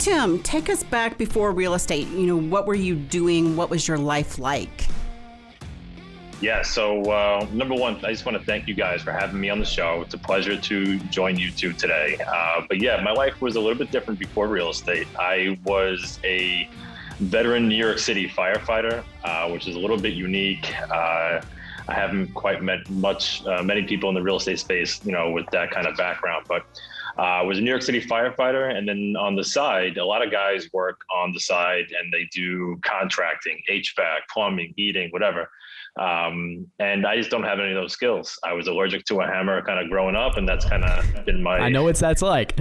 Tim, take us back before real estate. What were you doing? What was your life like? Yeah, so number one, I just want to thank you guys for having me on the show. It's a pleasure to join you two today. But yeah, my life was a little bit different before real estate. I was a veteran New York City firefighter, which is a little bit unique. I haven't quite met many people in the real estate space, with that kind of background. But I was a New York City firefighter, and then on the side, a lot of guys work on the side and they do contracting, HVAC, plumbing, heating, whatever. And I just don't have any of those skills. I was allergic to a hammer kind of growing up, and that's kind of been I know what that's like.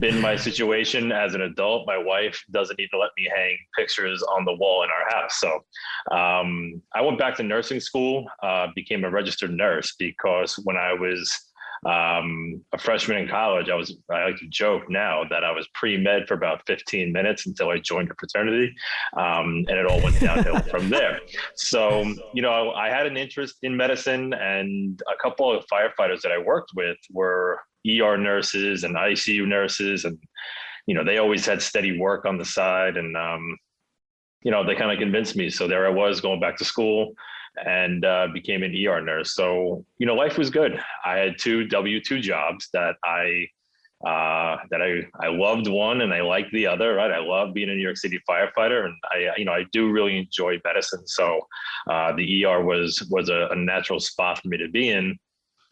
been my situation as an adult. My wife doesn't even let me hang pictures on the wall in our house. So I went back to nursing school, became a registered nurse, because when I was a freshman in college, I like to joke now that I was pre-med for about 15 minutes until I joined a fraternity. And it all went downhill from there. So, I had an interest in medicine, and a couple of firefighters that I worked with were ER nurses and ICU nurses. And, they always had steady work on the side, and, they kind of convinced me. So there I was going back to school, and became an ER nurse. So, life was good. I had two W-2 jobs that I loved one and I liked the other, right? I love being a New York City firefighter, and I do really enjoy medicine. So the ER was a natural spot for me to be in.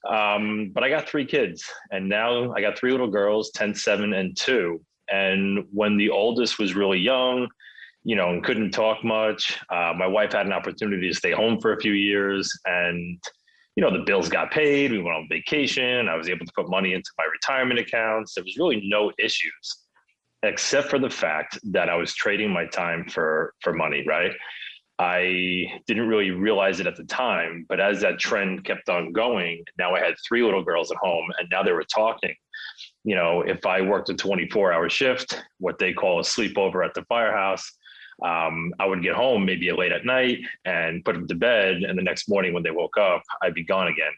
But I got three kids, and now I got three little girls, 10, 7, and 2. And when the oldest was really young, and couldn't talk much, my wife had an opportunity to stay home for a few years, and the bills got paid. We went on vacation. I was able to put money into my retirement accounts. There was really no issues, except for the fact that I was trading my time for money, right? I didn't really realize it at the time, but as that trend kept on going, now I had three little girls at home, and now they were talking. If I worked a 24-hour shift, what they call a sleepover at the firehouse, I would get home maybe late at night and put them to bed. And the next morning when they woke up, I'd be gone again,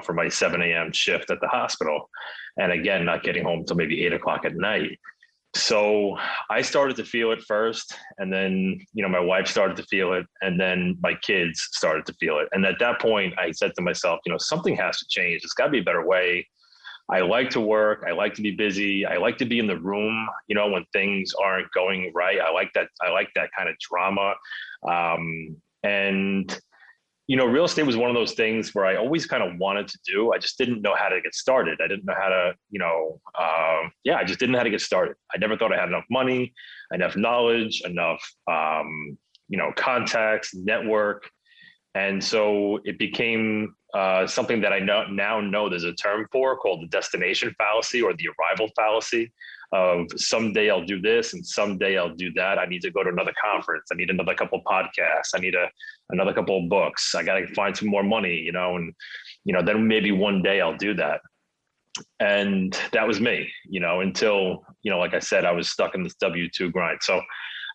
for my 7 a.m. shift at the hospital. And again, not getting home till maybe 8 o'clock at night. So I started to feel it first. And then, my wife started to feel it. And then my kids started to feel it. And at that point, I said to myself, something has to change. There's got to be a better way. I like to work. I like to be busy. I like to be in the room, when things aren't going right. I like that kind of drama. And real estate was one of those things where I always kind of wanted to do. I just didn't know how to get started. I didn't know how to, I just didn't know how to get started. I never thought I had enough money, enough knowledge, enough, contacts, network. And so it became something that I now know there's a term for, called the destination fallacy, or the arrival fallacy, of someday I'll do this and someday I'll do that. I need to go to another conference. I need another couple of podcasts. I need another couple of books. I got to find some more money, and, then maybe one day I'll do that. And that was me, until, like I said, I was stuck in this W-2 grind. So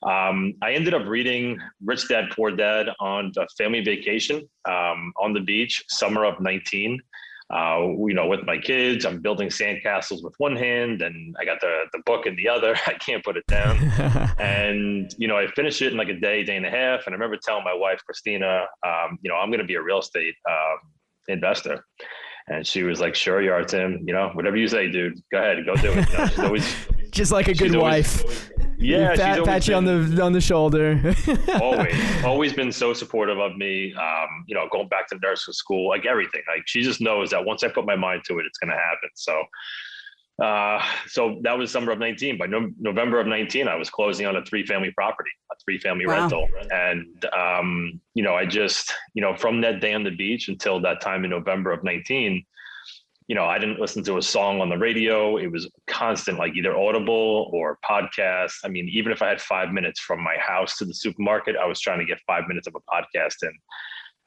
I ended up reading Rich Dad, Poor Dad on a family vacation on the beach, summer of 19. With my kids, I'm building sandcastles with one hand, and I got the book in the other. I can't put it down. And, I finished it in like a day and a half. And I remember telling my wife, Christina, I'm going to be a real estate investor. And she was like, "Sure you are, Tim. Whatever you say, dude, go ahead, go do it." She's always just like a good wife. Yeah, pat you on the shoulder. always been so supportive of me. Going back to nursing school, like everything. Like, she just knows that once I put my mind to it, it's going to happen. So that was summer of 19. By November of 19, I was closing on a 3-family property, a 3-family rental. And, I just, from that day on the beach until that time in November of 19, I didn't listen to a song on the radio. It was constant, like either Audible or podcasts. I mean, even if I had 5 minutes from my house to the supermarket, I was trying to get 5 minutes of a podcast in.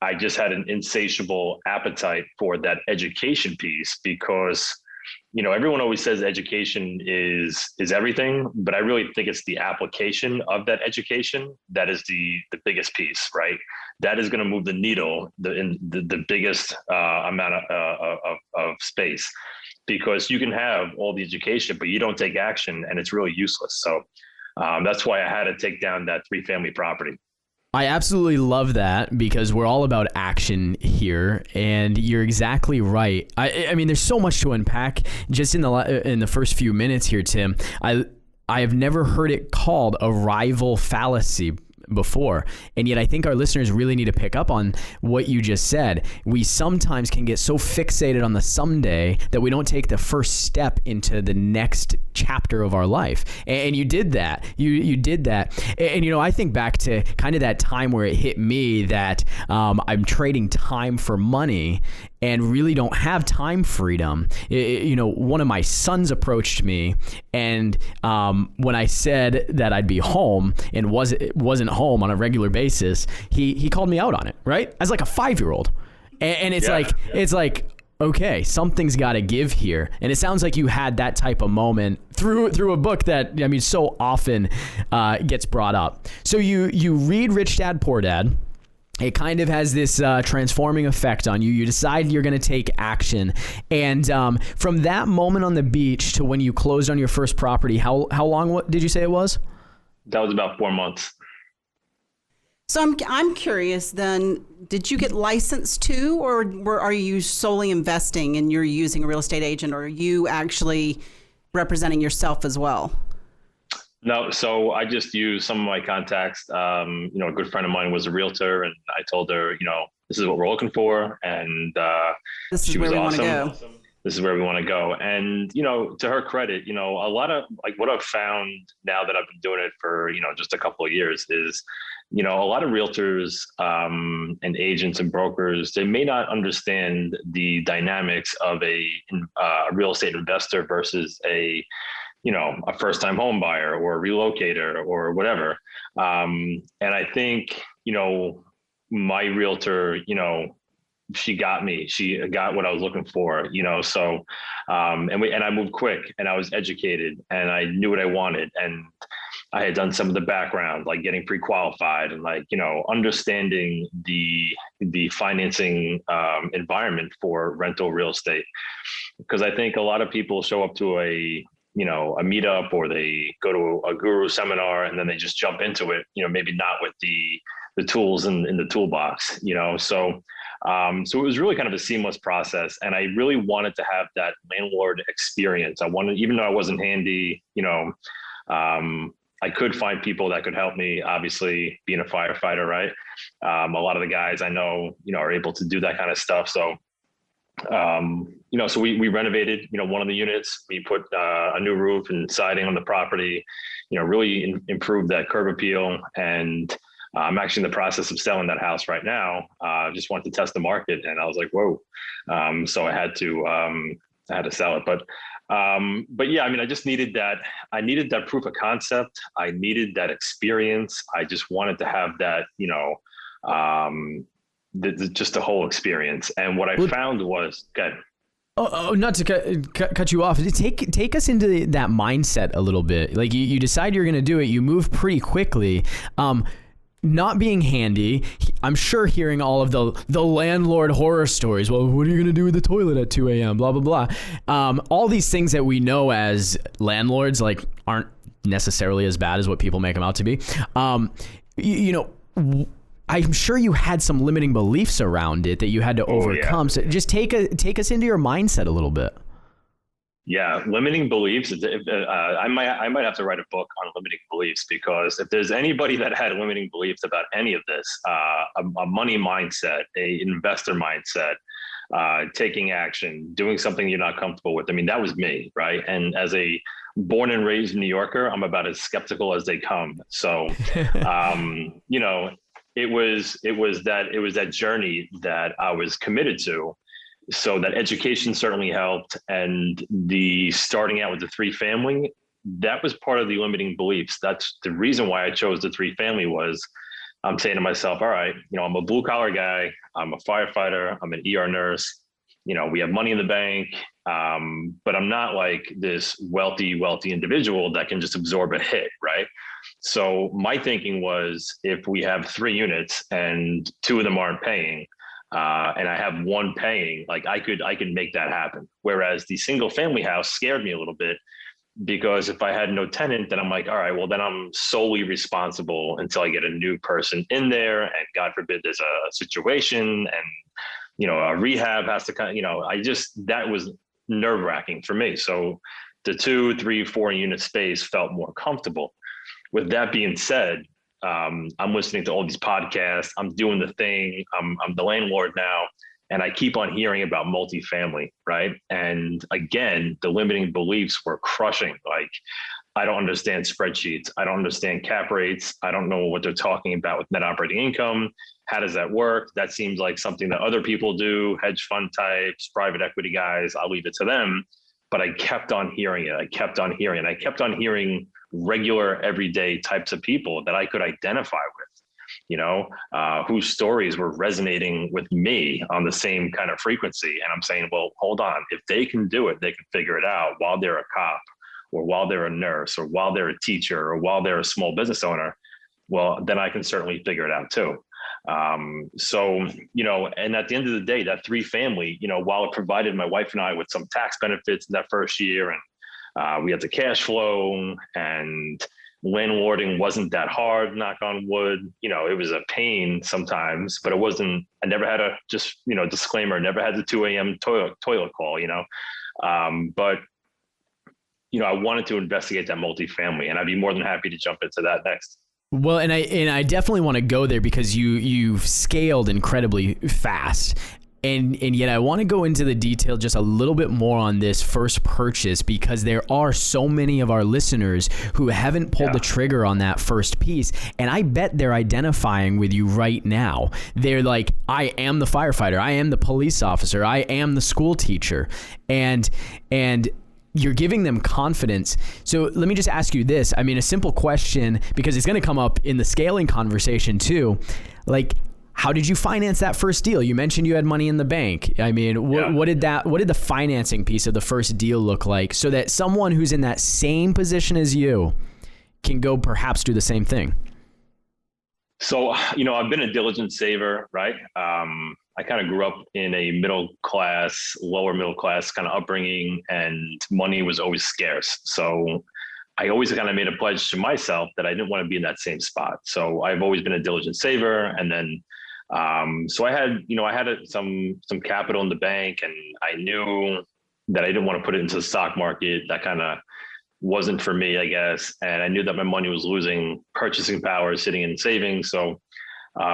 I just had an insatiable appetite for that education piece, because everyone always says education is everything, but I really think it's the application of that education that is the biggest piece, right? That is going to move the needle in the biggest amount of space. because you can have all the education, but you don't take action and it's really useless. So that's why I had to take down that 3-family property. I absolutely love that, because we're all about action here, and you're exactly right. I mean, there's so much to unpack just in the first few minutes here, Tim. I have never heard it called a rival fallacy before, and yet I think our listeners really need to pick up on what you just said. We sometimes can get so fixated on the someday that we don't take the first step into the next chapter of our life. And you did that. You did that. And I think back to kind of that time where it hit me that I'm trading time for money and really don't have time freedom. One of my sons approached me, and when I said that I'd be home and wasn't home on a regular basis, he called me out on it, right? As like a 5-year-old. And it's it's like, okay, something's got to give here. And it sounds like you had that type of moment through a book that, I mean, so often gets brought up. So you read Rich Dad, Poor Dad. It kind of has this transforming effect on you. You decide you're going to take action. And from that moment on the beach to when you closed on your first property, how long did you say it was? That was about 4 months. So I'm curious then, did you get licensed too, or are you solely investing and you're using a real estate agent, or are you actually representing yourself as well? No, so I just used some of my contacts. A good friend of mine was a realtor, and I told her, this is what we're looking for, and this is where we want to go. This is where we want to go. And, to her credit, a lot of like what I've found now that I've been doing it for, just a couple of years is, a lot of realtors and agents and brokers, they may not understand the dynamics of a real estate investor versus a first-time home buyer or a relocator or whatever. And I think, my realtor, she got me. She got what I was looking for, so, and I moved quick, and I was educated, and I knew what I wanted. And I had done some of the background, like getting pre-qualified and understanding the financing environment for rental real estate. Because I think a lot of people show up to a meetup, or they go to a guru seminar, and then they just jump into it, maybe not with the tools in the toolbox, so it was really kind of a seamless process. And I really wanted to have that landlord experience. I wanted, even though I wasn't handy, I could find people that could help me, obviously being a firefighter, right? A lot of the guys I know, are able to do that kind of stuff. So so we renovated, one of the units. We put a new roof and siding on the property, really improved that curb appeal. And I'm actually in the process of selling that house right now. Just wanted to test the market, and I was like, whoa. So I had to sell it. But yeah, I mean, I just needed that. I needed that proof of concept. I needed that experience. I just wanted to have that, just the whole experience. And what I found was good. Oh, not to cut you off. Take us into that mindset a little bit. Like you decide you're going to do it. You move pretty quickly. Not being handy, I'm sure hearing all of the landlord horror stories. Well, what are you going to do with the toilet at 2 a.m.? Blah, blah, blah. All these things that we know as landlords aren't necessarily as bad as what people make them out to be. I'm sure you had some limiting beliefs around it that you had to overcome. Yeah. So just take us into your mindset a little bit. Yeah, limiting beliefs. I might have to write a book on limiting beliefs, because if there's anybody that had limiting beliefs about any of this, a money mindset, a investor mindset, taking action, doing something you're not comfortable with. I mean, that was me, right? And as a born and raised New Yorker, I'm about as skeptical as they come. So, it was that journey that I was committed to. So that education certainly helped. And the starting out with the 3-family, that was part of the limiting beliefs. That's the reason why I chose the 3-family. Was I'm saying to myself, all right, I'm a blue collar guy. I'm a firefighter. I'm an ER nurse. We have money in the bank. But I'm not like this wealthy individual that can just absorb a hit, right? So my thinking was, if we have 3 units and 2 of them aren't paying, and I have one paying, like I could make that happen. Whereas the single family house scared me a little bit, because if I had no tenant, then I'm like, all right, well, then I'm solely responsible until I get a new person in there. And God forbid there's a situation and, a rehab has to kind of, that was nerve wracking for me. So the 2, 3, 4 unit space felt more comfortable. With that being said, I'm listening to all these podcasts. I'm doing the thing. I'm the landlord now. And I keep on hearing about multifamily, right? And again, the limiting beliefs were crushing. Like, I don't understand spreadsheets. I don't understand cap rates. I don't know what they're talking about with net operating income. How does that work? That seems like something that other people do, hedge fund types, private equity guys. I'll leave it to them. But I kept on hearing it. I kept on hearing regular, everyday types of people that I could identify with. Whose stories were resonating with me on the same kind of frequency. And I'm saying, well, hold on, if they can do it, they can figure it out while they're a cop or while they're a nurse or while they're a teacher or while they're a small business owner. Well, then I can certainly figure it out too. And at the end of the day, that 3-family, while it provided my wife and I with some tax benefits in that first year, and we had the cash flow, and landlording wasn't that hard, knock on wood. It was a pain sometimes, but it wasn't, I never had disclaimer, never had the 2 a.m. toilet call, but I wanted to investigate that multifamily, and I'd be more than happy to jump into that next. Well, and I definitely want to go there because you've scaled incredibly fast. And yet I want to go into the detail just a little bit more on this first purchase, because there are so many of our listeners who haven't pulled the trigger on that first piece. And I bet they're identifying with you right now. They're like, I am the firefighter. I am the police officer. I am the school teacher. And you're giving them confidence. So let me just ask you this. I mean, a simple question, because it's going to come up in the scaling conversation too. Like, how did you finance that first deal? You mentioned you had money in the bank. I mean, what did the financing piece of the first deal look like, so that someone who's in that same position as you can go perhaps do the same thing? So, I've been a diligent saver, right? I kind of grew up in a lower middle class kind of upbringing, and money was always scarce. So I always kind of made a pledge to myself that I didn't want to be in that same spot. So I've always been a diligent saver. And then, so I had some capital in the bank, and I knew that I didn't want to put it into the stock market. That kind of wasn't for me, I guess. And I knew that my money was losing purchasing power sitting in savings. So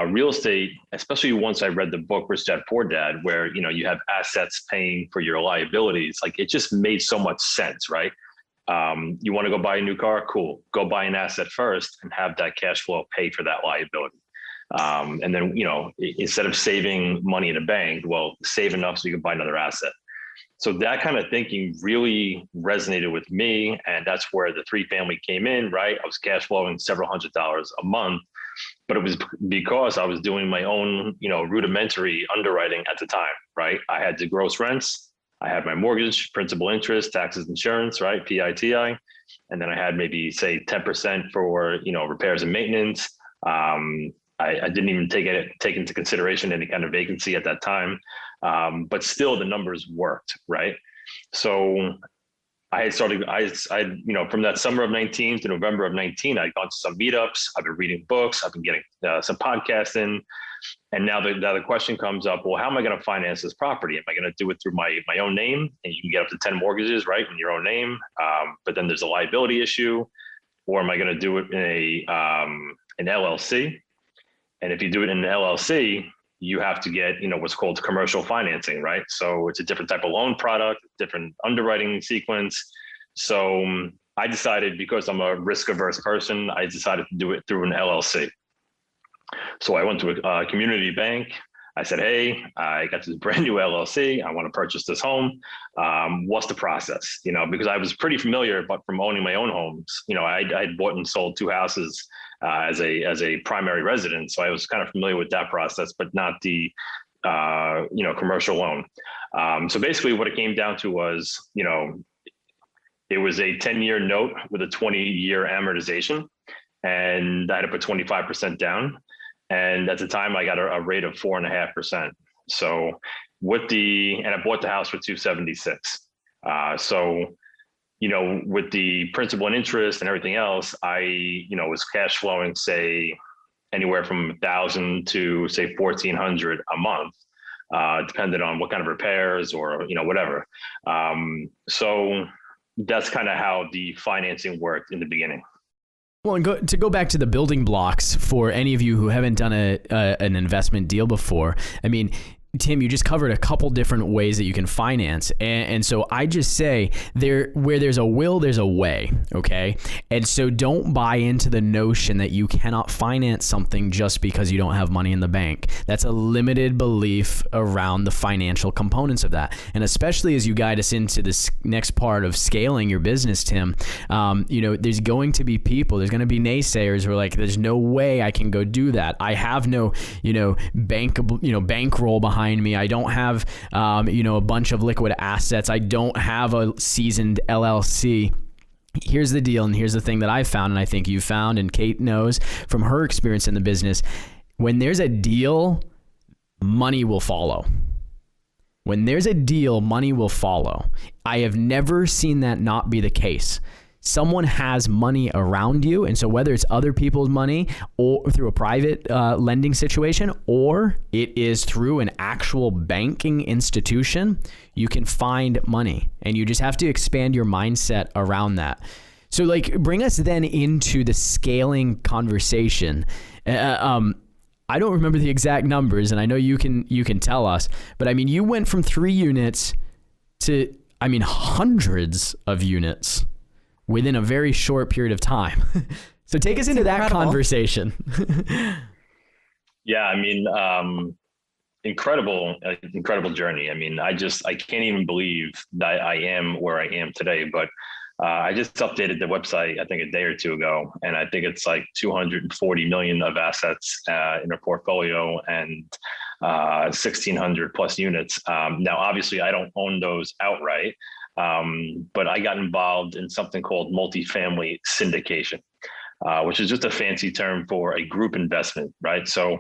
real estate, especially once I read the book Rich Dad Poor Dad, where, you have assets paying for your liabilities, like it just made so much sense, right? You want to go buy a new car? Cool. Go buy an asset first and have that cash flow pay for that liability. And then, instead of saving money in a bank, well, save enough so you can buy another asset. So that kind of thinking really resonated with me. And that's where the 3-family came in, right? I was cash flowing several $100s a month, but it was because I was doing my own, rudimentary underwriting at the time, right? I had the gross rents. I had my mortgage, principal, interest, taxes, insurance, right? PITI. And then I had maybe say 10% for, repairs and maintenance. I didn't even take into consideration any kind of vacancy at that time. But still the numbers worked, right? So I had started, from that summer of 19 to November of 19, I'd gone to some meetups. I've been reading books. I've been getting some podcasts in. And now the question comes up, well, how am I going to finance this property? Am I going to do it through my own name? And you can get up to 10 mortgages, right, in your own name. But then there's a liability issue. Or am I going to do it in an LLC? And if you do it in an LLC, you have to get, what's called commercial financing, right? So it's a different type of loan product, different underwriting sequence. So I decided, because I'm a risk averse person, I decided to do it through an LLC. So I went to a community bank. I said, hey, I got this brand new LLC. I want to purchase this home. What's the process? Because I was pretty familiar, but from owning my own homes, I'd bought and sold 2 houses as a primary residence. So I was kind of familiar with that process, but not the, commercial loan. So basically what it came down to was, it was a 10-year note with a 20-year amortization, and I had to put 25% down. And at the time I got a rate of 4.5%. So and I bought the house for 276. So, with the principal and interest and everything else, I, was cash flowing, say, anywhere from 1,000 to say 1,400 a month, depending on what kind of repairs or, whatever. So that's kind of how the financing worked in the beginning. Well, and to go back to the building blocks for any of you who haven't done an investment deal before, I mean, Tim, you just covered a couple different ways that you can finance. And so I just say where there's a will, there's a way. Okay. And so don't buy into the notion that you cannot finance something just because you don't have money in the bank. That's a limited belief around the financial components of that. And especially as you guide us into this next part of scaling your business, Tim, there's going to be people, there's going to be naysayers who are like, there's no way I can go do that. I have no, bankroll behind me. I don't have, a bunch of liquid assets. I don't have a seasoned LLC. Here's the deal. And here's the thing that I found, and I think you found, and Kate knows from her experience in the business. When there's a deal, money will follow. When there's a deal, money will follow. I have never seen that not be the case. Someone has money around you. And so whether it's other people's money or through a private lending situation, or it is through an actual banking institution, you can find money, and you just have to expand your mindset around that. So bring us then into the scaling conversation. I don't remember the exact numbers, and I know you can tell us, but I mean, you went from 3 units to, hundreds of units within a very short period of time. So take us into that conversation. Yeah, incredible journey. I can't even believe that I am where I am today, but I just updated the website, I think a day or two ago, and I think it's like 240 million of assets in our portfolio, and 1,600 plus units. Now, obviously I don't own those outright, but I got involved in something called multifamily syndication, which is just a fancy term for a group investment, right? So,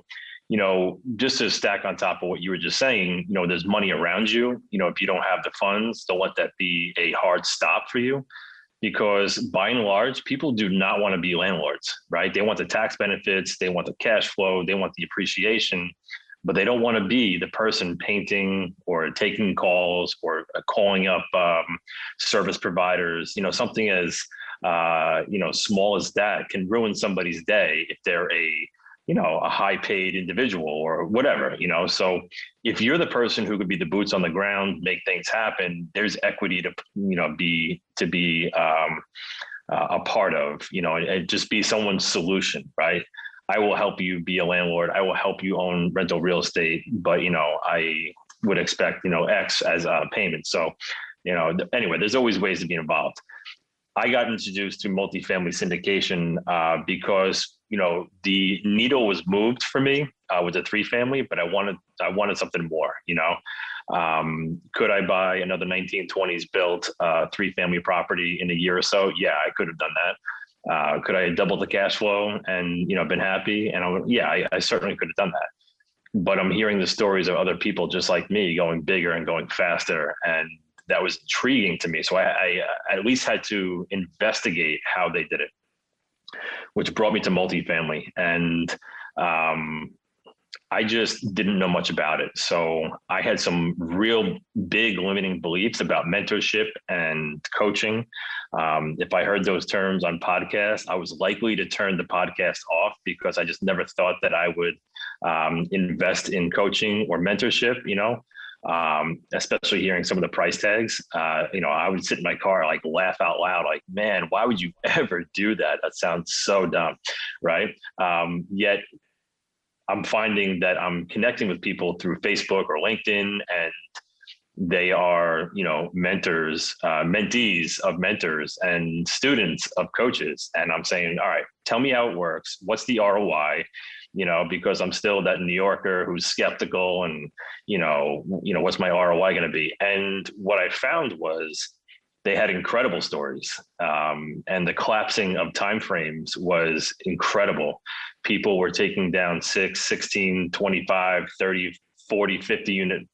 just to stack on top of what you were just saying, there's money around you. If you don't have the funds, don't let that be a hard stop for you, because by and large, people do not want to be landlords, right? They want the tax benefits, they want the cash flow, they want the appreciation, but they don't want to be the person painting or taking calls or calling up service providers. Something as small as that can ruin somebody's day if they're a high paid individual or whatever. So if you're the person who could be the boots on the ground, make things happen, there's equity to be a part of, and just be someone's solution, right? I will help you be a landlord. I will help you own rental real estate, but I would expect X as a payment. So anyway, there's always ways to be involved. I got introduced to multifamily syndication because the needle was moved for me with a 3-family, but I wanted something more. Could I buy another 1920s built 3-family property in a year or so? Yeah, I could have done that. Could I double the cash flow and, been happy? And I certainly could have done that. But I'm hearing the stories of other people just like me going bigger and going faster. And that was intriguing to me. So I at least had to investigate how they did it, which brought me to multifamily. And I just didn't know much about it. So I had some real big limiting beliefs about mentorship and coaching. If I heard those terms on podcasts, I was likely to turn the podcast off because I just never thought that I would invest in coaching or mentorship, especially hearing some of the price tags. I would sit in my car, laugh out loud, man, why would you ever do that? That sounds so dumb, right? Yet I'm finding that I'm connecting with people through Facebook or LinkedIn, and they are, mentors, mentees of mentors and students of coaches. And I'm saying, all right, tell me how it works. What's the ROI? Because I'm still that New Yorker who's skeptical and, what's my ROI going to be? And what I found was they had incredible stories. And the collapsing of timeframes was incredible. People were taking down 6, 16, 25, 30, 40, 50 unit,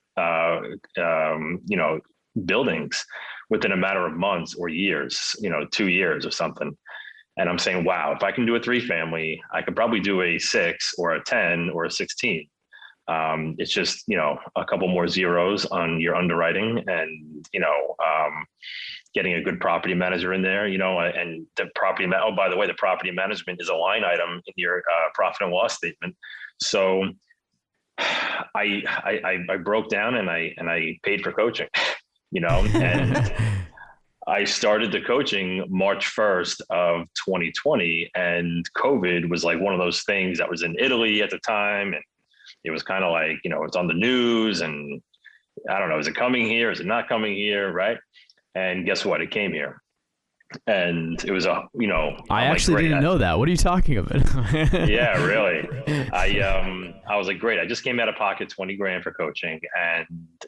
buildings within a matter of months or years, 2 years or something. And I'm saying, wow, if I can do a 3-family, I could probably do a 6 or a 10 or a 16. It's just, a couple more zeros on your underwriting and, getting a good property manager in there, and the oh, by the way, the property management is a line item in your profit and loss statement. So I broke down and I paid for coaching, and I started the coaching March 1st of 2020, and COVID was like one of those things that was in Italy at the time. And it was kind of like, it's on the news and I don't know, is it coming here? Is it not coming here? Right. And guess what? It came here. And it was I actually didn't know that. What are you talking about? Yeah, really. I was like, great. I just came out of pocket 20 grand for coaching, and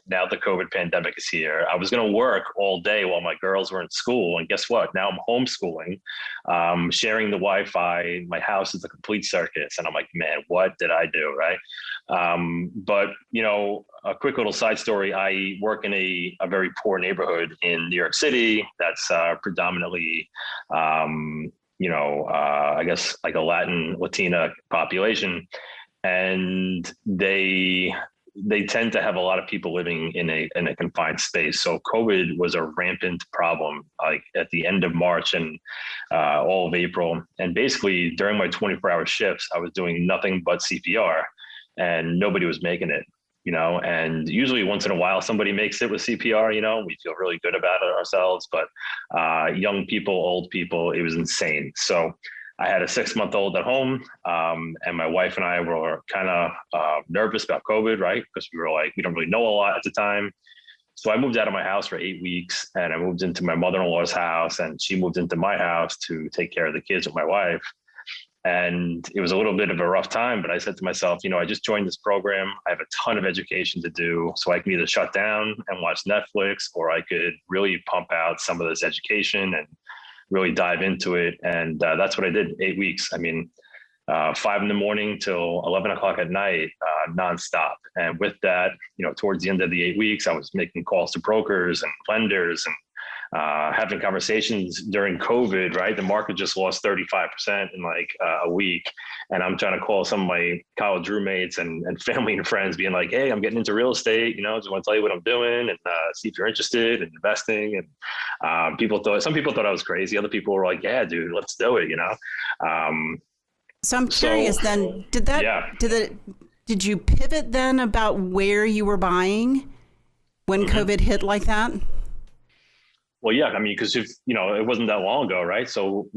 now the COVID pandemic is here. I was going to work all day while my girls were in school, and guess what? Now I'm homeschooling, sharing the Wi-Fi. My house is a complete circus, and I'm like, man, what did I do, right? But a quick little side story. I work in a very poor neighborhood in New York City. That's predominantly, I guess like a Latina population, and they tend to have a lot of people living in a confined space. So COVID was a rampant problem, like at the end of March and all of April. And basically during my 24-hour shifts, I was doing nothing but CPR, and nobody was making it. And usually once in a while somebody makes it with CPR, we feel really good about it ourselves, but young people, old people, it was insane. So I had a 6-month-old at home, and my wife and I were kind of nervous about COVID, right? Because we were like, we don't really know a lot at the time. So I moved out of my house for 8 weeks, and I moved into my mother-in-law's house, and she moved into my house to take care of the kids with my wife. And it was a little bit of a rough time, but I said to myself, I just joined this program. I have a ton of education to do. So I can either shut down and watch Netflix, or I could really pump out some of this education and really dive into it. And that's what I did, 8 weeks. I mean, 5 a.m. till 11 o'clock at night, nonstop. And with that, towards the end of the 8 weeks, I was making calls to brokers and lenders and having conversations during COVID, right? The market just lost 35% in like a week. And I'm trying to call some of my college roommates and family and friends being like, hey, I'm getting into real estate, just want to tell you what I'm doing and see if you're interested in investing. And some people thought I was crazy. Other people were like, yeah, dude, let's do it, So I'm curious then, did you pivot then about where you were buying when COVID hit like that? Well, yeah, I mean, because it wasn't that long ago, right? So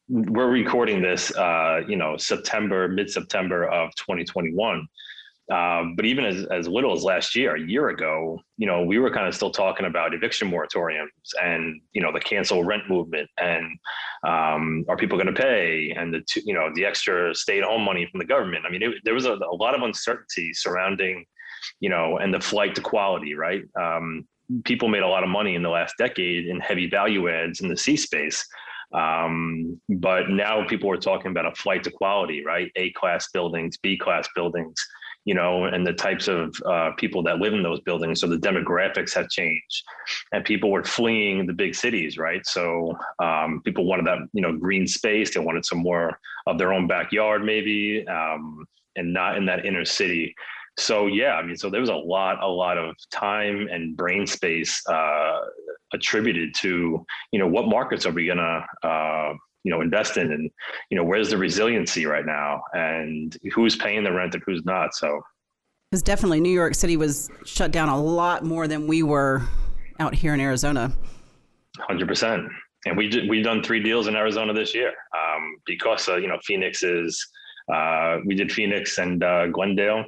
we're recording this, mid-September of 2021. But even as little as last year, a year ago, we were kind of still talking about eviction moratoriums and, the cancel rent movement and are people going to pay and the extra stay-at-home money from the government. I mean, there was a lot of uncertainty surrounding, and the flight to quality, right? People made a lot of money in the last decade in heavy value adds in the C space. But now people are talking about a flight to quality, right? A-class buildings, B-class buildings, and the types of people that live in those buildings. So the demographics have changed and people were fleeing the big cities, right? So people wanted that, green space. They wanted some more of their own backyard maybe, and not in that inner city. So, yeah, I mean, so there was a lot of time and brain space attributed to, what markets are we going to, invest in and, where's the resiliency right now and who's paying the rent and who's not. So because definitely New York City was shut down a lot more than we were out here in Arizona. 100%. And we've done 3 deals in Arizona this year because, Phoenix is, we did Phoenix and Glendale.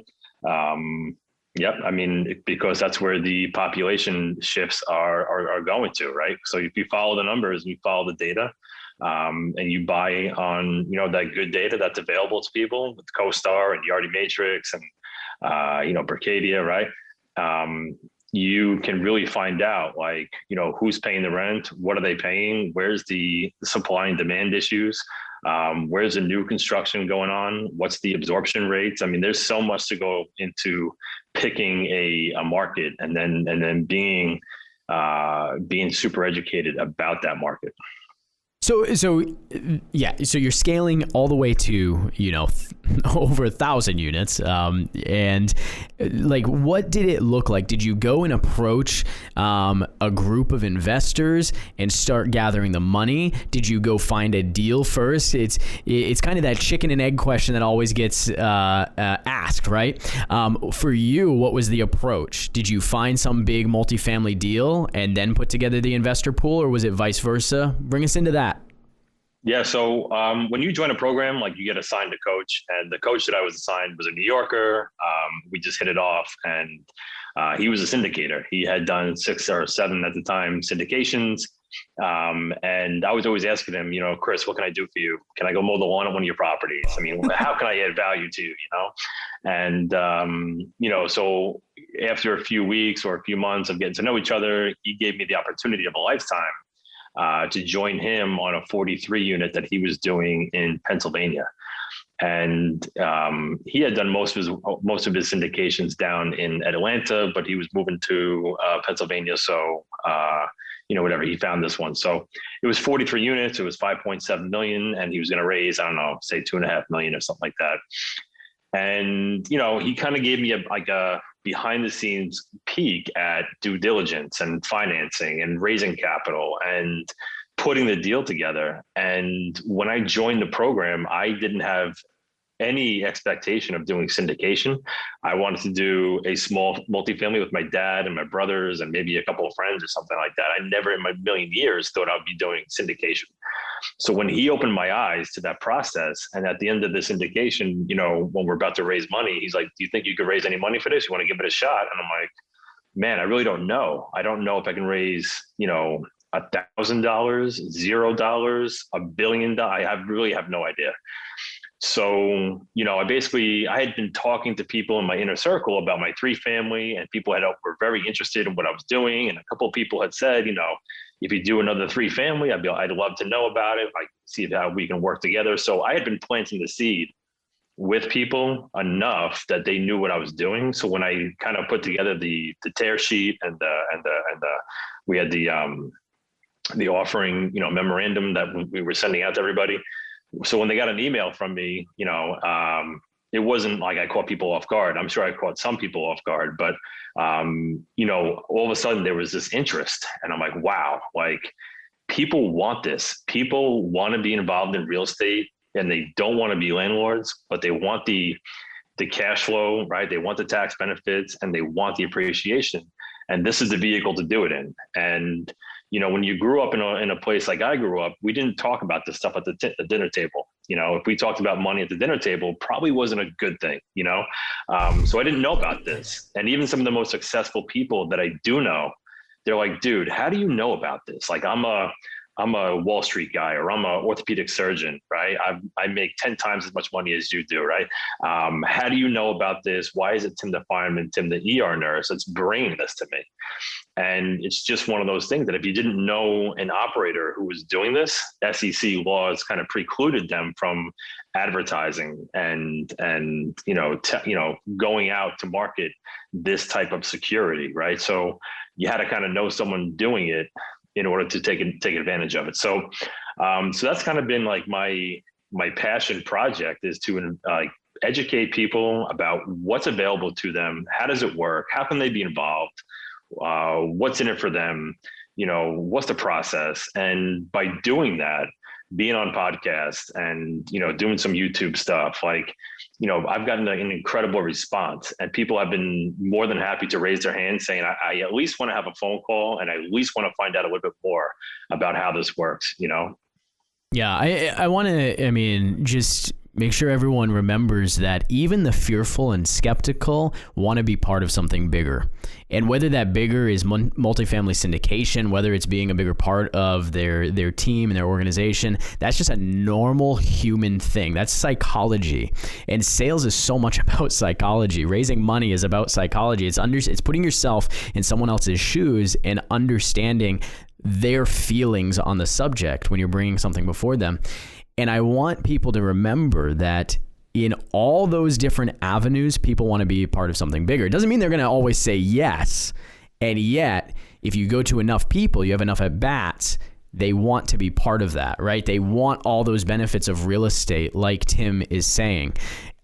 Yep. I mean, because that's where the population shifts are going to, right? So if you follow the numbers and you follow the data, and you buy on, that good data that's available to people with CoStar and Yardi Matrix and, Berkadia, right? You can really find out who's paying the rent, what are they paying, where's the supply and demand issues. Where's the new construction going on? What's the absorption rates? I mean, there's so much to go into picking a market and then being super educated about that market. So you're scaling all the way to, over 1,000 units. And like, what did it look like? Did you go and approach a group of investors and start gathering the money? Did you go find a deal first? It's kind of that chicken and egg question that always gets asked, right? For you, what was the approach? Did you find some big multifamily deal and then put together the investor pool, or was it vice versa? Bring us into that. Yeah. So when you join a program, like, you get assigned a coach, and the coach that I was assigned was a New Yorker. We just hit it off, and he was a syndicator. He had done 6 or 7 at the time syndications. And I was always asking him, Chris, what can I do for you? Can I go mow the lawn at one of your properties? I mean, how can I add value to you, And, so after a few weeks or a few months of getting to know each other, he gave me the opportunity of a lifetime to join him on a 43 unit that he was doing in Pennsylvania. And he had done most of his syndications down in Atlanta, but he was moving to Pennsylvania. So, whatever, he found this one. So it was 43 units. It was 5.7 million, and he was going to raise, I don't know, say 2.5 million or something like that. And, he kind of gave me a behind the scenes peek at due diligence and financing and raising capital and putting the deal together. And when I joined the program, I didn't have any expectation of doing syndication. I wanted to do a small multifamily with my dad and my brothers and maybe a couple of friends or something like that. I never in my million years thought I'd be doing syndication. So when he opened my eyes to that process, and at the end of the syndication, when we're about to raise money, he's like, do you think you could raise any money for this? You want to give it a shot? And I'm like, man, I really don't know. I don't know if I can raise, $1,000, $0, $1 billion. I really have no idea. So, I had been talking to people in my inner circle about my 3-family, and people were very interested in what I was doing. And a couple of people had said, if you do another 3-family, I'd love to know about it. Like, see how we can work together. So I had been planting the seed with people enough that they knew what I was doing. So when I kind of put together the tear sheet and we had the offering, memorandum that we were sending out to everybody. So when they got an email from me, it wasn't like I caught people off guard. I'm sure I caught some people off guard, but all of a sudden there was this interest, and I'm like, wow, like, people want this. People want to be involved in real estate, and they don't want to be landlords, but they want the cash flow, right? They want the tax benefits, and they want the appreciation. And this is the vehicle to do it in. And when you grew up in a place like I grew up, we didn't talk about this stuff at the dinner table. If we talked about money at the dinner table, probably wasn't a good thing, So I didn't know about this. And even some of the most successful people that I do know, they're like, dude, how do you know about this? Like, I'm a Wall Street guy, or I'm an orthopedic surgeon, right? I make 10 times as much money as you do, right? How do you know about this? Why is it Tim the fireman, Tim the ER nurse that's bringing this to me? And it's just one of those things that if you didn't know an operator who was doing this, SEC laws kind of precluded them from advertising and going out to market this type of security, right? So you had to kind of know someone doing it in order to take advantage of it. So that's kind of been like my passion project, is to educate people about what's available to them. How does it work? How can they be involved? What's in it for them? What's the process? And by doing that, being on podcasts and, doing some YouTube stuff, I've gotten an incredible response, and people have been more than happy to raise their hand saying, I at least want to have a phone call, and I at least want to find out a little bit more about how this works, Yeah, I want to, just make sure everyone remembers that even the fearful and skeptical want to be part of something bigger. And whether that bigger is multifamily syndication, whether it's being a bigger part of their team and their organization, that's just a normal human thing. That's psychology. And sales is so much about psychology. Raising money is about psychology. It's putting yourself in someone else's shoes and understanding their feelings on the subject when you're bringing something before them. And I want people to remember that in all those different avenues, people want to be a part of something bigger. It doesn't mean they're going to always say yes. And yet, if you go to enough people, you have enough at bats, they want to be part of that, right? They want all those benefits of real estate, like Tim is saying.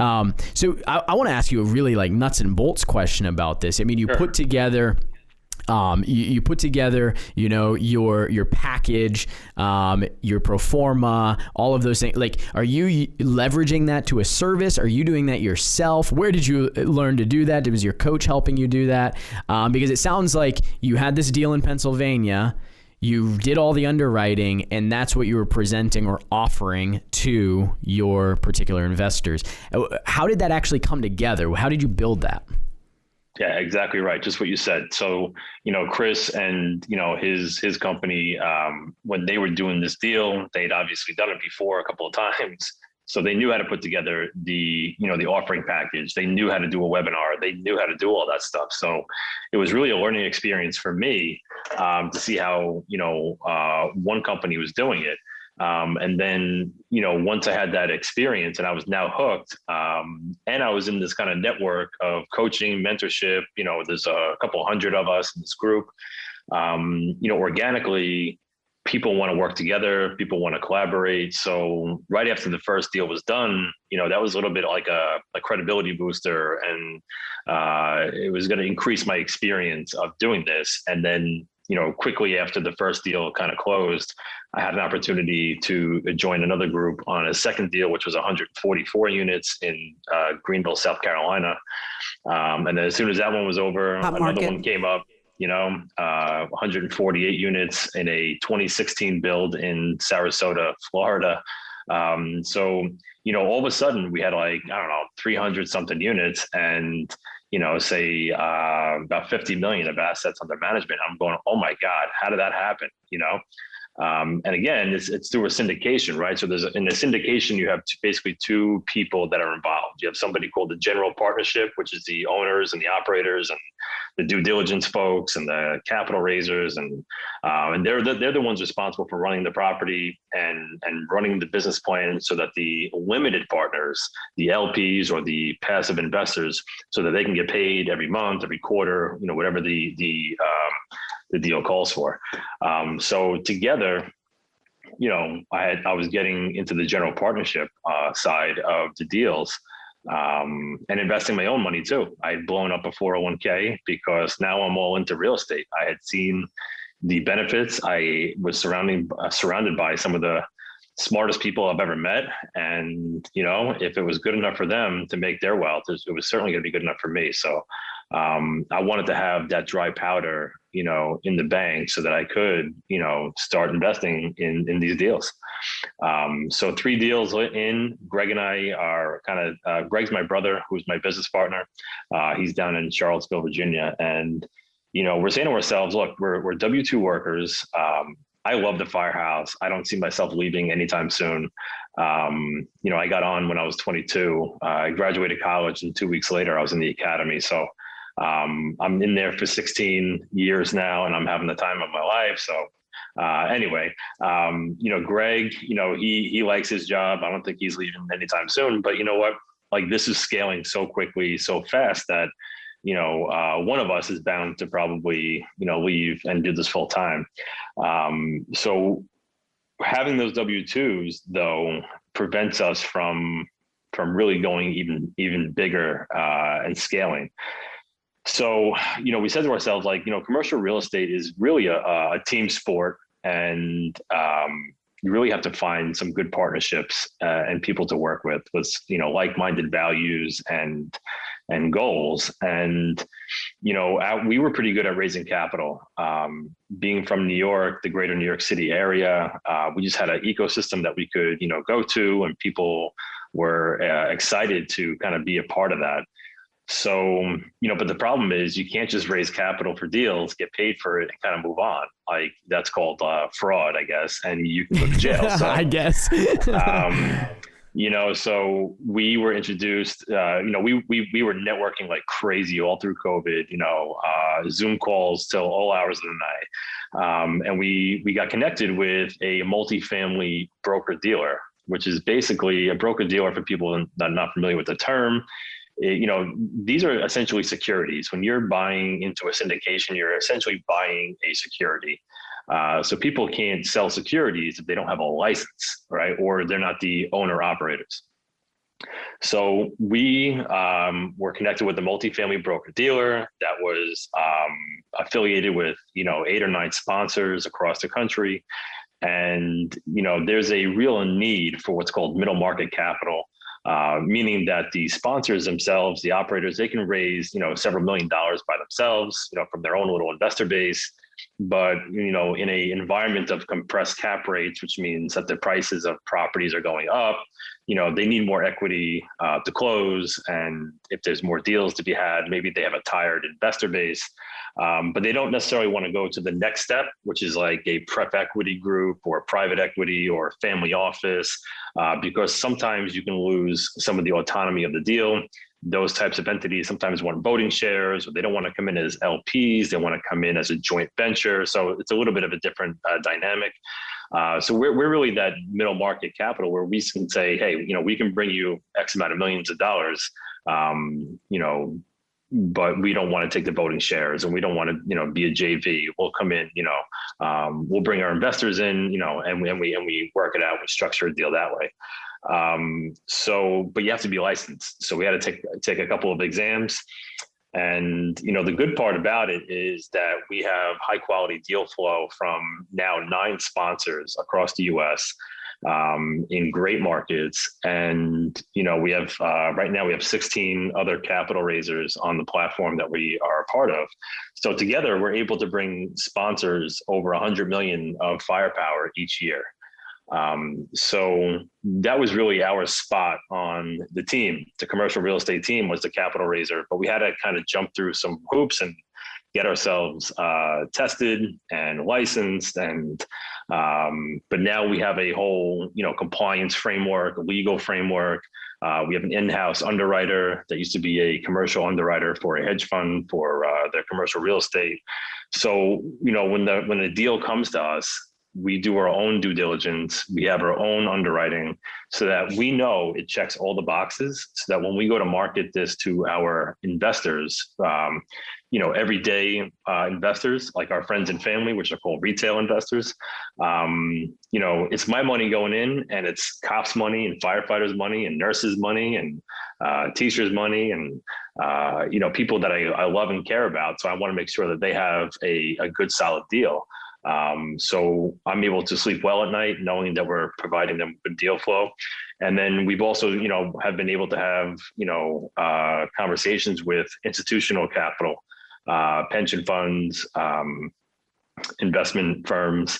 So I want to ask you a really like nuts and bolts question about this. I mean, you put together you put together, your package, your pro forma, all of those things. Like, are you leveraging that to a service? Are you doing that yourself? Where did you learn to do that? Was your coach helping you do that? Because it sounds like you had this deal in Pennsylvania, you did all the underwriting, and that's what you were presenting or offering to your particular investors. How did that actually come together? How did you build that? Yeah, exactly right. Just what you said. So, Chris and, his company, when they were doing this deal, they'd obviously done it before a couple of times. So they knew how to put together the offering package. They knew how to do a webinar. They knew how to do all that stuff. So it was really a learning experience for me to see how, one company was doing it. And then, once I had that experience and I was now hooked, and I was in this kind of network of coaching, mentorship, there's a couple hundred of us in this group, organically, people want to work together, people want to collaborate. So right after the first deal was done, that was a little bit like a credibility booster, and it was going to increase my experience of doing this. And then, quickly after the first deal kind of closed, I had an opportunity to join another group on a second deal, which was 144 units in Greenville, South Carolina. And then as soon as that one was over, another one came up, 148 units in a 2016 build in Sarasota, Florida. So, all of a sudden we had 300 something units and, say about 50 million of assets under management. I'm going, oh my God, how did that happen? And again, it's through a syndication, right? So in the syndication, you have basically two people that are involved. You have somebody called the general partnership, which is the owners and the operators and the due diligence folks and the capital raisers, and they're the ones responsible for running the property and running the business plan, so that the limited partners, the LPs or the passive investors, so that they can get paid every month, every quarter, whatever the deal calls for. So together, I was getting into the general partnership side of the deals, and investing my own money too. I had blown up a 401k because now I'm all into real estate. I had seen the benefits. I was surrounded by some of the smartest people I've ever met. And, if it was good enough for them to make their wealth, it was certainly going to be good enough for me. So I wanted to have that dry powder, in the bank so that I could, start investing in these deals. So 3 deals in. Greg and I are Greg's my brother, who's my business partner. He's down in Charlottesville, Virginia. And, we're saying to ourselves, look, we're W-2 workers. I love the firehouse. I don't see myself leaving anytime soon. I got on when I was 22. I graduated college, and 2 weeks later, I was in the academy. So I'm in there for 16 years now, and I'm having the time of my life. So anyway, Greg, he likes his job. I don't think he's leaving anytime soon. But you know what? Like, this is scaling so quickly, so fast that one of us is bound to probably, leave and do this full time. So having those W-2s, though, prevents us from really going even bigger and scaling. So, we said to ourselves, commercial real estate is really a team sport, and you really have to find some good partnerships and people to work with like-minded values and goals. And, we were pretty good at raising capital. Being from New York, the greater New York City area, we just had an ecosystem that we could, go to, and people were excited to kind of be a part of that. So, but the problem is you can't just raise capital for deals, get paid for it, and kind of move on. Like, that's called fraud, I guess, and you can go to jail. So, I guess. So we were introduced, we were networking like crazy all through COVID, Zoom calls till all hours of the night. And we got connected with a multifamily broker dealer. which is basically a broker dealer for people that are not familiar with the term. These are essentially securities. When you're buying into a syndication, you're essentially buying a security. So people can't sell securities if they don't have a license, right? Or they're not the owner operators. So we were connected with a multifamily broker dealer that was affiliated with 8 or 9 sponsors across the country, and there's a real need for what's called middle market capital, meaning that the sponsors themselves, the operators, they can raise several $1 million by themselves, from their own little investor base. But in a environment of compressed cap rates, which means that the prices of properties are going up, they need more equity to close. And if there's more deals to be had, maybe they have a tired investor base, but they don't necessarily want to go to the next step, which is like a prep equity group or private equity or family office, because sometimes you can lose some of the autonomy of the deal. Those types of entities sometimes want voting shares, or they don't want to come in as LPs. They want to come in as a joint venture. So it's a little bit of a different dynamic. So we're really that middle market capital where we can say, hey, we can bring you X amount of millions of dollars, but we don't want to take the voting shares, and we don't want to, be a JV. We'll come in, we'll bring our investors in, and we work it out. We structure a deal that way. But you have to be licensed. So we had to take a couple of exams. And, the good part about it is that we have high quality deal flow from now 9 sponsors across the US, in great markets. And, we have, right now we have 16 other capital raisers on the platform that we are a part of. So together we're able to bring sponsors over 100 million of firepower each year. So that was really our spot on the team. The commercial real estate team was the capital raiser, but we had to kind of jump through some hoops and get ourselves tested and licensed. And but now we have a whole compliance framework, legal framework. We have an in-house underwriter that used to be a commercial underwriter for a hedge fund for their commercial real estate. So when the deal comes to us, we do our own due diligence. We have our own underwriting so that we know it checks all the boxes, so that when we go to market this to our investors, everyday investors, like our friends and family, which are called retail investors, it's my money going in, and it's cops' money and firefighters' money and nurses' money and teachers' money and people that I love and care about. So I want to make sure that they have a good, solid deal. So I'm able to sleep well at night knowing that we're providing them good deal flow. And then we've also, have been able to have, conversations with institutional capital, pension funds, investment firms,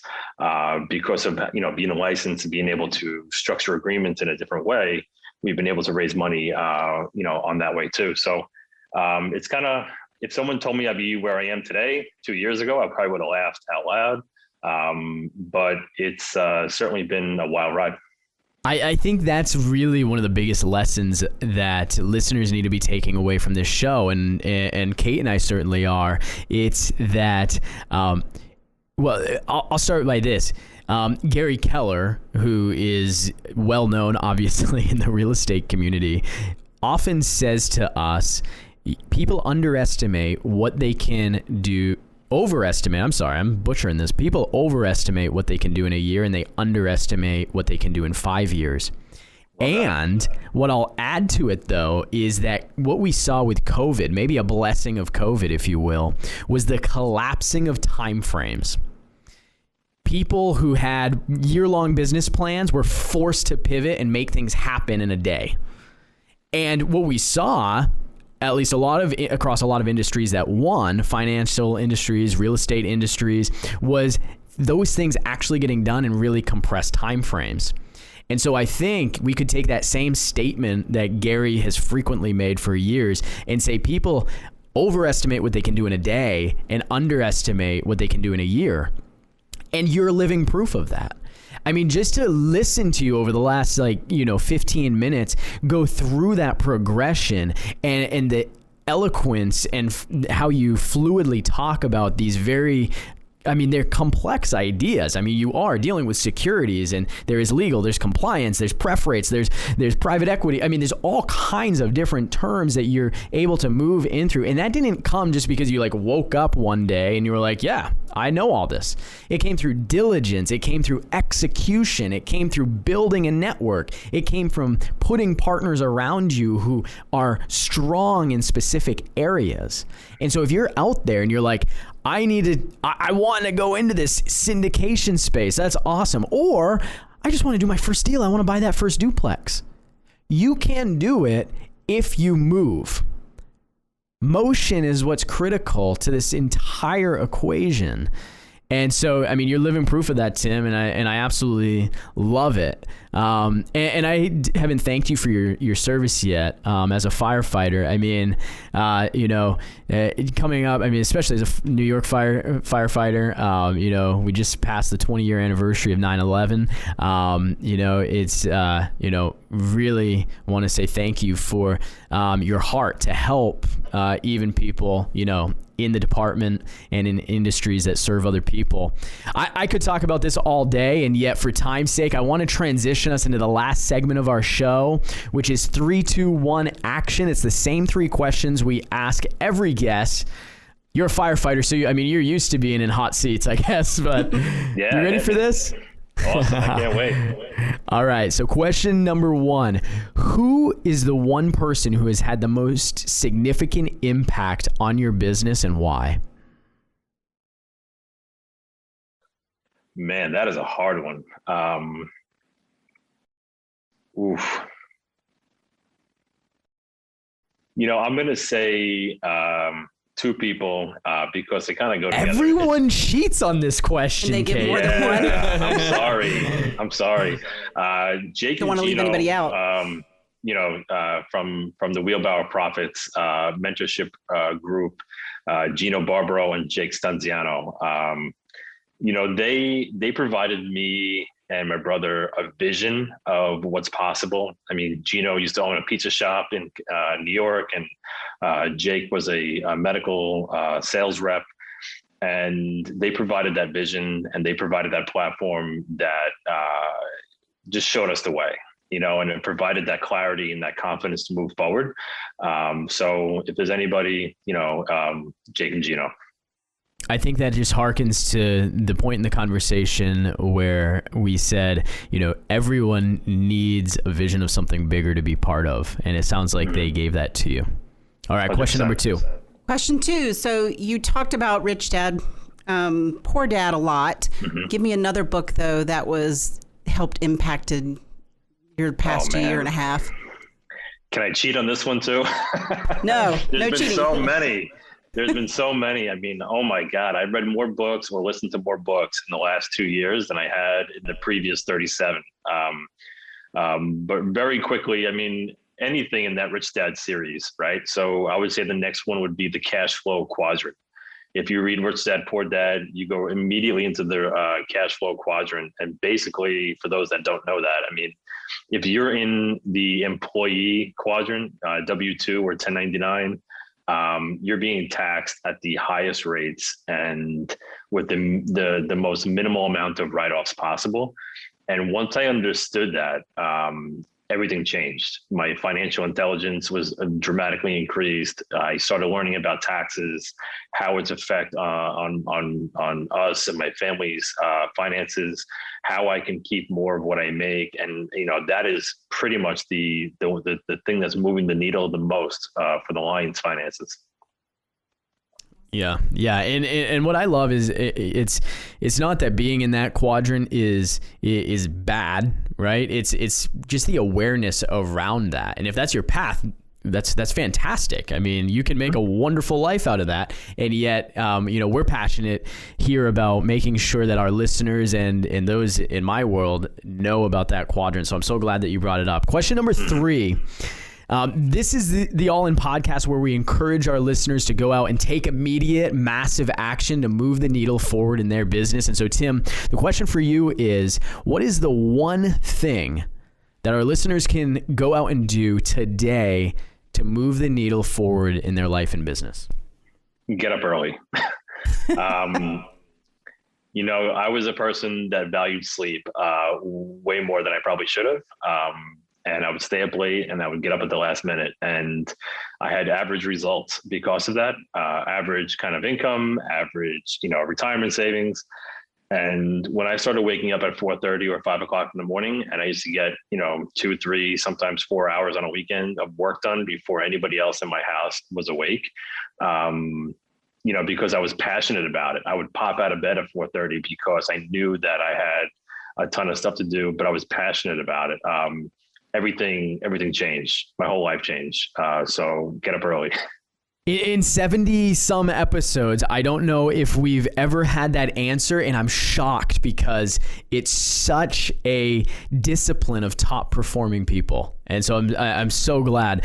because of, being a licensed and being able to structure agreements in a different way. We've been able to raise money, on that way too. So, it's kind of, if someone told me I'd be where I am today 2 years ago, I probably would have laughed out loud. But it's certainly been a wild ride. I think that's really one of the biggest lessons that listeners need to be taking away from this show, and Kate and I certainly are. It's that, I'll start by this. Gary Keller, who is well known, obviously, in the real estate community, often says to us, people overestimate what they can do. I'm butchering this. People overestimate what they can do in a year, and they underestimate what they can do in 5 years. And what I'll add to it, though, is that what we saw with COVID, maybe a blessing of COVID, if you will, was the collapsing of timeframes. People who had year-long business plans were forced to pivot and make things happen in a day. And what we saw, at least across a lot of industries that won, financial industries, real estate industries, was those things actually getting done in really compressed timeframes. And so I think we could take that same statement that Gary has frequently made for years and say people overestimate what they can do in a day and underestimate what they can do in a year. And you're living proof of that. I mean, just to listen to you over the last 15 minutes, go through that progression and the eloquence and how you fluidly talk about these very I mean, they're complex ideas. I mean, you are dealing with securities, and there is legal, there's compliance, there's pref rates, there's private equity. I mean, there's all kinds of different terms that you're able to move in through. And that didn't come just because you like woke up one day and you were like, yeah, I know all this. It came through diligence. It came through execution. It came through building a network. It came from putting partners around you who are strong in specific areas. And so if you're out there and you're like, I want to go into this syndication space, that's awesome. Or I just want to do my first deal. I want to buy that first duplex. You can do it if you move. Motion is what's critical to this entire equation. And so, I mean, you're living proof of that, Tim, and I absolutely love it. And I haven't thanked you for your service yet as a firefighter. I mean, coming up, I mean, especially as a New York firefighter, we just passed the 20-year anniversary of 9/11. It's, really want to say thank you for your heart to help even people, in the department and in industries that serve other people. I could talk about this all day, and yet for time's sake, I want to transition us into the last segment of our show, which is 3, 2, 1 action. It's the same 3 questions we ask every guest. You're a firefighter, so you're used to being in hot seats, I guess, but yeah, you ready for this? Awesome. I can't wait. All right. So question number 1, who is the one person who has had the most significant impact on your business and why? Man, that is a hard one. Oof. I'm going to say 2 people because they kind of go together. Everyone cheats on this question, and they Kate. give more than one. I'm sorry. Jake Don't want to leave anybody out. From the Wheelbarrow Profits mentorship group, Gino Barbaro and Jake Stanziano. They provided me and my brother a vision of what's possible. I mean, Gino used to own a pizza shop in New York, and Jake was a medical sales rep. And they provided that vision, and they provided that platform that just showed us the way, and it provided that clarity and that confidence to move forward. So if there's anybody, Jake and Gino. I think that just harkens to the point in the conversation where we said, everyone needs a vision of something bigger to be part of. And it sounds like they gave that to you. All right, 100%. Question number 2. Question 2. So you talked about Rich Dad, Poor Dad a lot. Mm-hmm. Give me another book, though, that helped impacted your past year and a half. Can I cheat on this one, too? No, no cheating. There's been so many. I mean, oh my God, I've read more books or listened to more books in the last 2 years than I had in the previous 37. But very quickly, I mean, anything in that Rich Dad series, right? So I would say the next one would be the cash flow quadrant. If you read Rich Dad, Poor Dad, you go immediately into the cash flow quadrant. And basically, for those that don't know that, I mean, if you're in the employee quadrant, W-2 or 1099, you're being taxed at the highest rates and with the most minimal amount of write-offs possible. And once I understood that, everything changed. My financial intelligence was dramatically increased. I started learning about taxes, how its effect on us and my family's finances, how I can keep more of what I make, and that is pretty much the thing that's moving the needle the most for the Lyons finances. Yeah. And what I love is it's not that being in that quadrant is bad, right? It's just the awareness around that. And if that's your path, that's fantastic. I mean, you can make a wonderful life out of that. And yet, we're passionate here about making sure that our listeners and those in my world know about that quadrant. So I'm so glad that you brought it up. Question number 3. This is the All In podcast where we encourage our listeners to go out and take immediate, massive action to move the needle forward in their business. And so, Tim, the question for you is, what is the one thing that our listeners can go out and do today to move the needle forward in their life and business? Get up early. I was a person that valued sleep way more than I probably should have. And I would stay up late and I would get up at the last minute. And I had average results because of that, average kind of income, average, retirement savings. And when I started waking up at 4:30 or 5 o'clock in the morning, and I used to get, 2, 3, sometimes 4 hours on a weekend of work done before anybody else in my house was awake, because I was passionate about it. I would pop out of bed at 4:30 because I knew that I had a ton of stuff to do, but I was passionate about it. Everything changed. My whole life changed. So get up early. In 70 some episodes, I don't know if we've ever had that answer, and I'm shocked because it's such a discipline of top performing people. And so I'm so glad.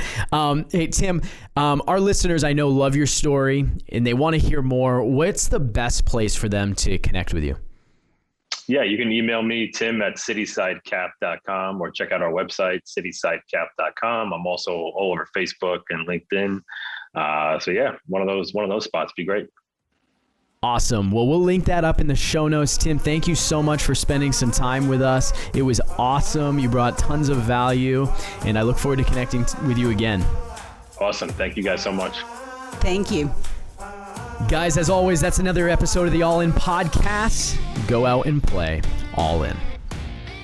Hey, Tim, our listeners I know love your story and they want to hear more. What's the best place for them to connect with you? Yeah, you can email me, Tim at citysidecap.com, or check out our website, citysidecap.com. I'm also all over Facebook and LinkedIn. So yeah, one of those spots would be great. Awesome. Well, we'll link that up in the show notes. Tim, thank you so much for spending some time with us. It was awesome. You brought tons of value, and I look forward to connecting with you again. Awesome. Thank you guys so much. Thank you. Guys, as always, that's another episode of the All In Podcast. Go out and play All In.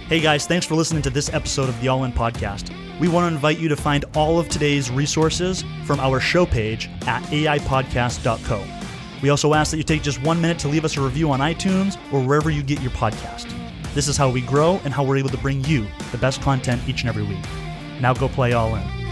Hey guys, thanks for listening to this episode of the All In Podcast. We want to invite you to find all of today's resources from our show page at aipodcast.co. We also ask that you take just 1 minute to leave us a review on iTunes or wherever you get your podcast. This is how we grow and how we're able to bring you the best content each and every week. Now go play all in.